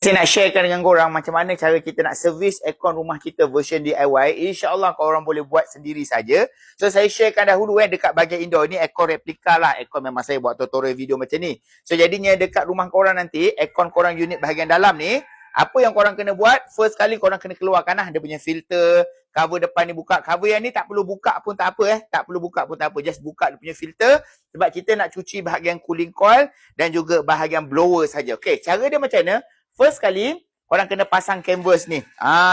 Saya nak sharekan dengan korang macam mana cara kita nak servis aircon rumah kita version DIY. InsyaAllah korang boleh buat sendiri saja. So saya sharekan dahulu dekat bahagian indoor ni aircon replika lah. Aircon memang saya buat tutorial video macam ni. So jadinya dekat rumah korang nanti, aircon korang unit bahagian dalam ni, apa yang korang kena buat, first kali korang kena keluarkan lah dia punya filter, cover depan ni buka. Cover yang ni tak perlu buka pun tak apa tak perlu buka pun tak apa. Just buka dia punya filter sebab kita nak cuci bahagian cooling coil dan juga bahagian blower saja. Okey, cara dia macam mana? First kali, korang kena pasang canvas ni.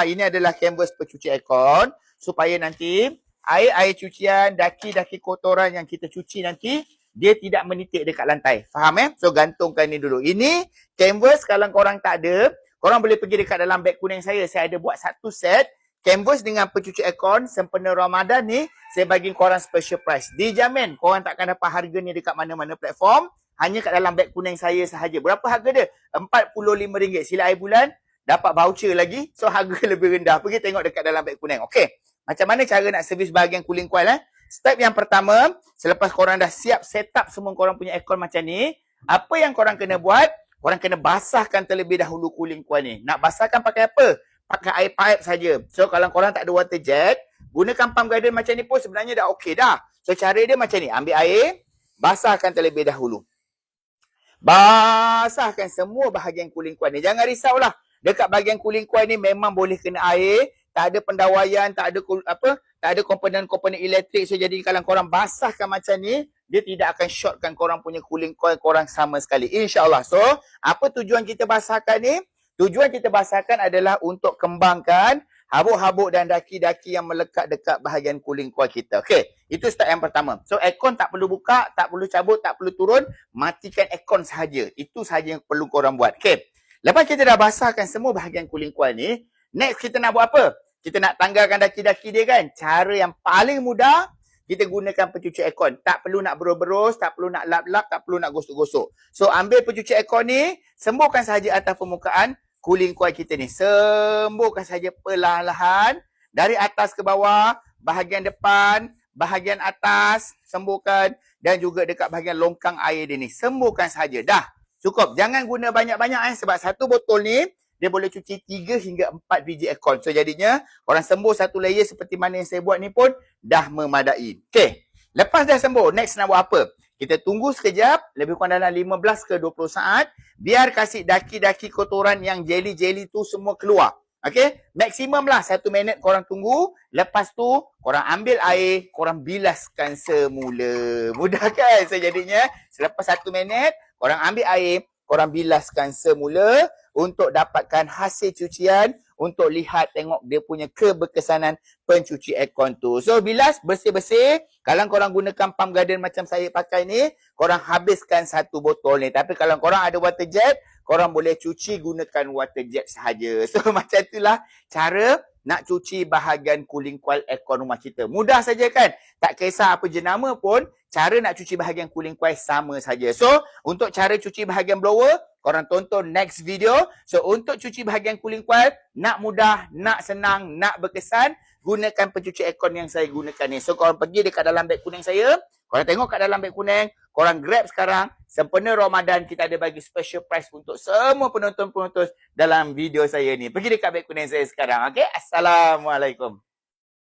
Ini adalah canvas pencuci aircon supaya nanti air-air cucian, daki-daki kotoran yang kita cuci nanti dia tidak menitik dekat lantai. Faham So gantungkan ni dulu. Ini canvas kalau korang tak ada, korang boleh pergi dekat dalam beg kuning saya. Saya ada buat satu set canvas dengan pencuci aircon sempena Ramadan ni. Saya bagi korang special price. Dijamin korang takkan dapat harga ni dekat mana-mana platform. Hanya kat dalam beg kuning saya sahaja. Berapa harga dia? RM45. Sila air bulan, dapat voucher lagi. So, harga lebih rendah. Pergi tengok dekat dalam beg kuning. Okey. Macam mana cara nak servis bahagian cooling coil? Step yang pertama, selepas korang dah siap set up semua korang punya aircon macam ni, apa yang korang kena buat? Korang kena basahkan terlebih dahulu cooling coil ni. Nak basahkan pakai apa? Pakai air pipe saja. So, kalau korang tak ada water jet, gunakan pump guardian macam ni pun sebenarnya dah okey dah. So, cara dia macam ni. Ambil air, basahkan terlebih dahulu. Basahkan semua bahagian cooling coil ni. Jangan risaulah. Dekat bahagian cooling coil ni memang boleh kena air. Tak ada pendawaian, tak ada komponen-komponen elektrik. So jadi kalau korang basahkan macam ni, dia tidak akan shortkan korang punya cooling coil korang sama sekali. InsyaAllah. So, apa tujuan kita basahkan ni? Tujuan kita basahkan adalah untuk kembangkan habuk-habuk dan daki-daki yang melekat dekat bahagian cooling coil kita. Okey, itu step yang pertama. So, aircon tak perlu buka, tak perlu cabut, tak perlu turun. Matikan aircon sahaja. Itu sahaja yang perlu korang buat. Okey, lepas kita dah basahkan semua bahagian cooling coil ni, next kita nak buat apa? Kita nak tanggalkan daki-daki dia kan? Cara yang paling mudah, kita gunakan pencuci aircon. Tak perlu nak berus-berus, tak perlu nak lap-lap, tak perlu nak gosok-gosok. So, ambil pencuci aircon ni, sembuhkan sahaja atas permukaan cooling coil kita ni. Sembuhkan saja perlahan-lahan dari atas ke bawah, bahagian depan, bahagian atas, sembuhkan dan juga dekat bahagian longkang air dia ni. Sembuhkan saja. Dah, cukup. Jangan guna banyak-banyak sebab satu botol ni dia boleh cuci 3 hingga 4 biji aircon. So jadinya orang sembuh satu layer seperti mana yang saya buat ni pun dah memadai. Okey. Lepas dah sembuh, next nak buat apa? Kita tunggu sekejap, lebih kurang dalam 15 ke 20 saat. Biar kasih daki-daki kotoran yang jelly-jelly tu semua keluar. Okay? Maksimum lah 1 minit korang tunggu. Lepas tu, korang ambil air, korang bilaskan semula. Mudah kan? So jadinya, selepas 1 minit, korang ambil air, korang bilaskan semula untuk dapatkan hasil cucian, untuk lihat, tengok dia punya keberkesanan pencuci aircon tu. So, bilas bersih-bersih. Kalau korang gunakan pump guardian macam saya pakai ni, korang habiskan satu botol ni. Tapi kalau korang ada water jet, korang boleh cuci gunakan water jet sahaja. So, macam itulah cara nak cuci bahagian cooling coil aircon rumah kita. Mudah saja kan? Tak kisah apa jenama pun, cara nak cuci bahagian cooling coil sama saja. So, untuk cara cuci bahagian blower, korang tonton next video. So, untuk cuci bahagian cooling coil, nak mudah, nak senang, nak berkesan, gunakan pencuci aircon yang saya gunakan ni. So, korang pergi dekat dalam beg kuning saya, korang tengok kat dalam beg kuning, korang grab sekarang. Sempena Ramadan, kita ada bagi special price untuk semua penonton-penonton dalam video saya ni. Pergi dekat beg kuning saya sekarang. Okay? Assalamualaikum.